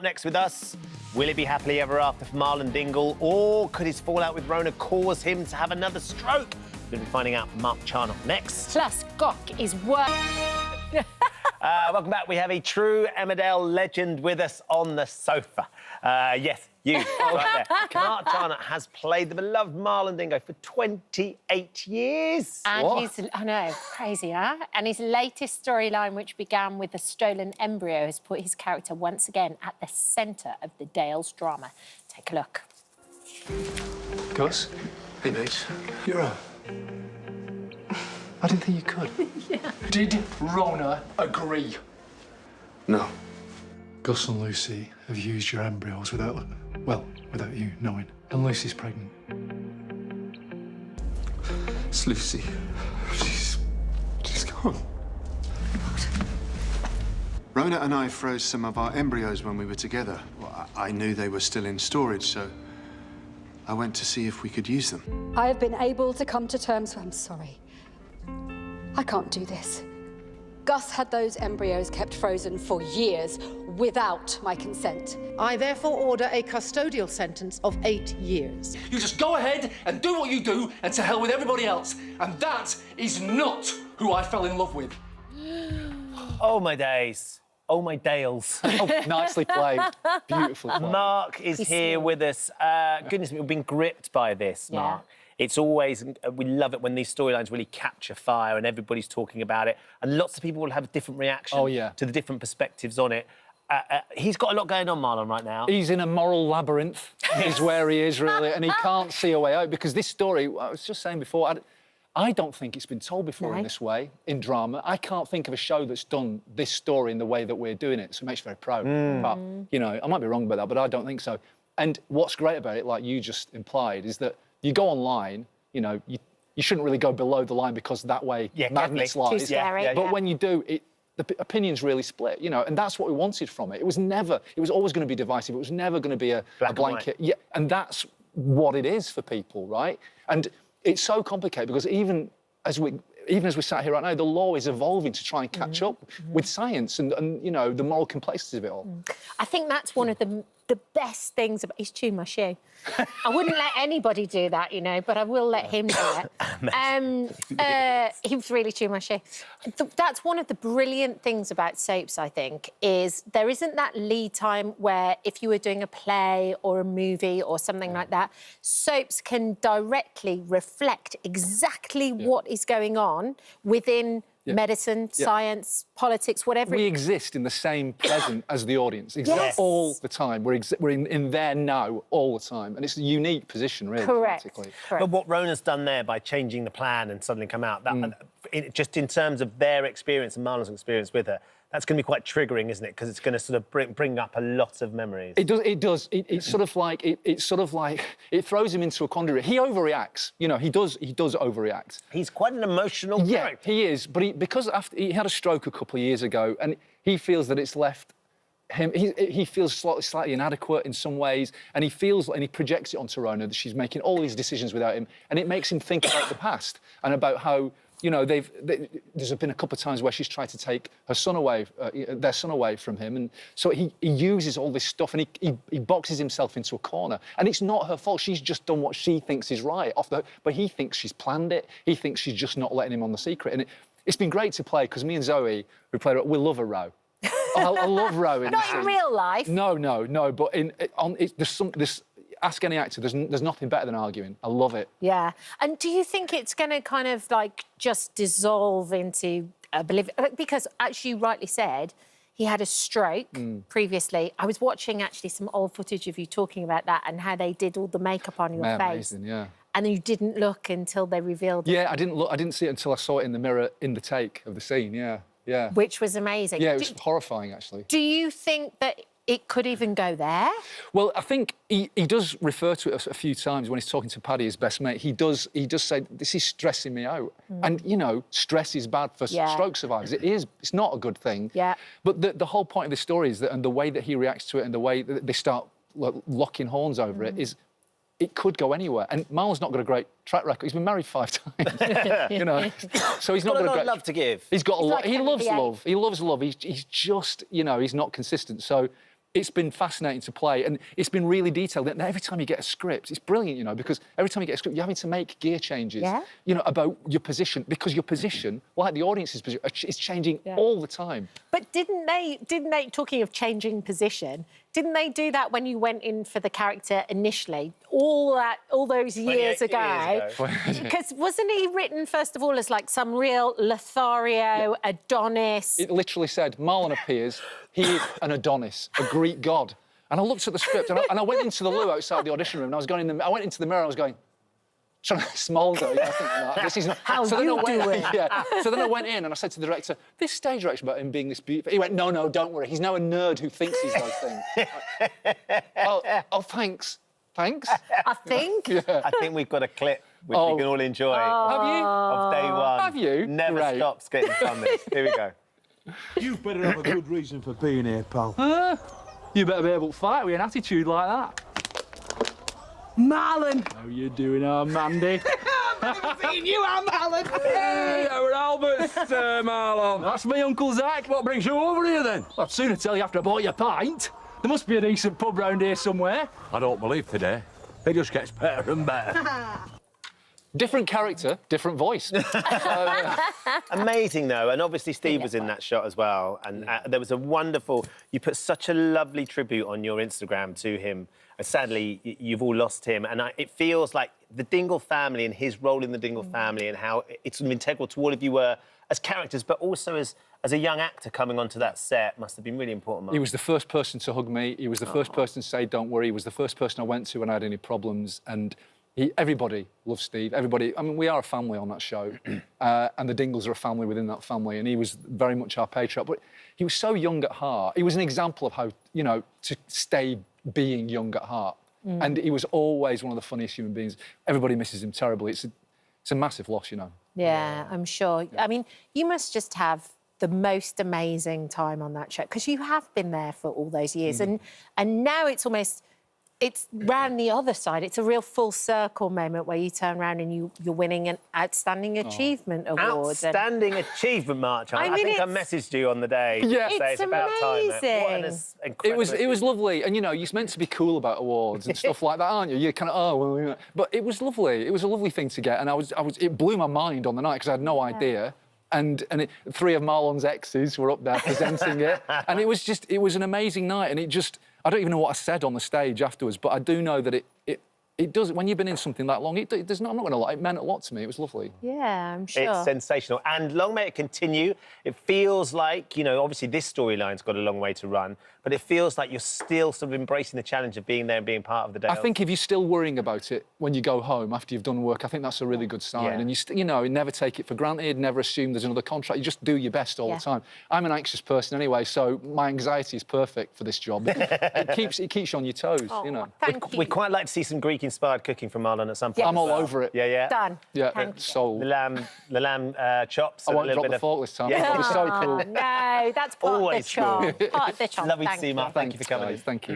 Next with us, will it be happily ever after for Marlon Dingle, or could his fallout with Rona cause him to have another stroke? We'll be finding out from Mark Charnock next. Plus, Gok is welcome back. We have a true Emmerdale legend with us on the sofa. Yes, you, right there. Mark Charnock has played the beloved Marlon Dingle for 28 years. And I know, crazy, huh? And his latest storyline, which began with a stolen embryo, has put his character once again at the centre of the Dales drama. Take a look. Gus? Hey, mate. You're up. I didn't think you could. Yeah. Did Rona agree? No. Gus and Lucy have used your embryos without you knowing. And Lucy's pregnant. It's Lucy. She's gone. Rona and I froze some of our embryos when we were together. Well, I knew they were still in storage, so I went to see if we could use them. I have been able to come to terms with... I'm sorry. I can't do this. Gus had those embryos kept frozen for years without my consent. I therefore order a custodial sentence of 8 years. You just go ahead and do what you do, and to hell with everybody else. And that is not who I fell in love with. Oh, my days. Oh, my Dales. Oh, nicely played. Beautifully played. Mark is here with us. Goodness me, we've been gripped by this, Mark. It's always, we love it when these storylines really capture fire and everybody's talking about it. And lots of people will have a different reaction to the different perspectives on it. He's got a lot going on, Marlon, right now. He's in a moral labyrinth, is where he is, really, and he can't see a way out, because this story, I was just saying before, I don't think it's been told before in this way, in drama. I can't think of a show that's done this story in the way that we're doing it, so it makes me very proud. But, you know, I might be wrong about that, but I don't think so. And what's great about it, like you just implied, is that you go online, you know, you shouldn't really go below the line, because that way madness lies. Too scary. But when you do, the opinions really split, you know, and that's what we wanted from it. It was always going to be divisive. It was never going to be a blanket. Yeah, and that's what it is for people, right? And it's so complicated, because even as we sat here right now, the law is evolving to try and catch up with science and you know, the moral complexities of it all. I think that's one of the best things about... He's chewing my shoe. I wouldn't let anybody do that, you know, but I will let him do it. He was really chewing my shoe. That's one of the brilliant things about soaps, I think, is there isn't that lead time where if you were doing a play or a movie or something like that, soaps can directly reflect exactly what is going on within medicine, science, politics, whatever. We exist in the same present as the audience, all the time. We're in there now all the time, and it's a unique position, really. Correct. But what Rona's done there by changing the plan and suddenly come out, just in terms of their experience and Marlon's experience with her, that's going to be quite triggering, isn't it? Because it's going to sort of bring up a lot of memories. It does. It's sort of like it throws him into a quandary. He overreacts. You know, he does overreact. He's quite an emotional character. He is. But because after he had a stroke a couple of years ago, and he feels that it's left him. He feels slightly inadequate in some ways, and he projects it onto Rona that she's making all these decisions without him, and it makes him think about the past and about how, you know, there's been a couple of times where she's tried to take her son away, their son away from him, and so he uses all this stuff, and he boxes himself into a corner, and it's not her fault. She's just done what she thinks is right, but he thinks she's planned it. He thinks she's just not letting him on the secret, and it's been great to play, because me and Zoe, who played it, we love a row. I love row in Not in real life. No, but ask any actor, there's nothing better than arguing. I love it. Yeah. And do you think it's going to kind of, like, just dissolve into oblivion? Because, as you rightly said, he had a stroke previously. I was watching, actually, some old footage of you talking about that and how they did all the makeup on your face. Amazing, yeah. And you didn't look until they revealed it. Yeah, I didn't look. I didn't see it until I saw it in the mirror in the take of the scene, yeah. Which was amazing. Yeah, it was horrifying, actually. Do you think that it could even go there? Well, I think he does refer to it a few times when he's talking to Paddy, his best mate. He does say, this is stressing me out. And, you know, stress is bad for stroke survivors. It is. It's not a good thing. Yeah. But the whole point of the story is that, and the way that he reacts to it and the way that they start locking horns over it is, it could go anywhere. And Marlon's not got a great track record. He's been married 5 times, you know. So he's not got a great love to give. He's got a lot. Like he loves love. He loves love. He's just, you know, he's not consistent. So it's been fascinating to play, and it's been really detailed. And every time you get a script, it's brilliant, you know, because every time you get a script, you're having to make gear changes, you know, about your position, because your position, like the audience's position, is changing all the time. But didn't they, talking of changing position, didn't they do that when you went in for the character initially, all those years ago? Because wasn't he written, first of all, as like some real Lothario, Adonis? It literally said, Marlon appears, he is an Adonis, a Greek god. And I looked at the script, and I went into the loo outside the audition room, and I went into the mirror, and I was going, trying to smolder, you know, thinking that. This is not... How so you do it? Yeah. So then I went in and I said to the director, this stage direction about him being this beautiful... He went, no, don't worry. He's now a nerd who thinks he's those things. oh, thanks. Thanks? I think. I think we've got a clip which we can all enjoy. Have you? Of day one. Have you? Never stops getting from this. Here we go. You better have a good reason for being here, pal. You better be able to fight with an attitude like that. Marlon! How you doing, Mandy? I've never seen you, Marlon! Hey, we're Albert's, Marlon. That's me, Uncle Zach. What brings you over here, then? Well, I'd sooner tell you after I bought you a pint. There must be a decent pub round here somewhere. I don't believe today. It just gets better and better. Different character, different voice. Amazing, though, and obviously Steve was in that shot as well, and there was a wonderful... You put such a lovely tribute on your Instagram to him. Sadly, you've all lost him, and it feels like the Dingle family and his role in the Dingle family and how it's integral to all of you were as characters, but also as a young actor coming onto that set must have been really important. Mark. He was the first person to hug me. He was the first person to say, don't worry. He was the first person I went to when I had any problems, and... everybody loves Steve. Everybody... I mean, we are a family on that show, and the Dingles are a family within that family, and he was very much our patriarch. But he was so young at heart. He was an example of how, you know, to stay being young at heart. And he was always one of the funniest human beings. Everybody misses him terribly. It's a massive loss, you know. Yeah, I'm sure. I mean, you must just have the most amazing time on that show, because you have been there for all those years, and now it's almost... It's round the other side. It's a real full circle moment where you turn around and you're winning an Outstanding Achievement Award. Outstanding Achievement, Mark. I think I messaged you on the day. Yeah, it's about time. Amazing. It was lovely, and you know, you're meant to be cool about awards and stuff like that, aren't you? You're kind of you know. But it was lovely. It was a lovely thing to get, and it blew my mind on the night because I had no idea. And three of Marlon's exes were up there presenting it, and it was an amazing night, and I don't even know what I said on the stage afterwards, but I do know that it does, when you've been in something that long, I'm not going to lie, it meant a lot to me. It was lovely. Yeah, I'm sure. It's sensational. And long may it continue. It feels like, you know, obviously this storyline's got a long way to run, but it feels like you're still sort of embracing the challenge of being there and being part of the day. I think if you're still worrying about it when you go home after you've done work, I think that's a really good sign. Yeah. And you know, never take it for granted, never assume there's another contract. You just do your best all the time. I'm an anxious person anyway, so my anxiety is perfect for this job. It keeps you on your toes, you know. We'd quite like to see some Greek-inspired cooking from Marlon at some point. I'm all over it. Yeah. Done. Yeah, sold. The lamb chops. I won't drop the fork this time. Yeah. It was so cool. No, that's part Always of the charm. cool. Part of the charm. Lovely to see you, Mark. Thank you for coming. Thank you.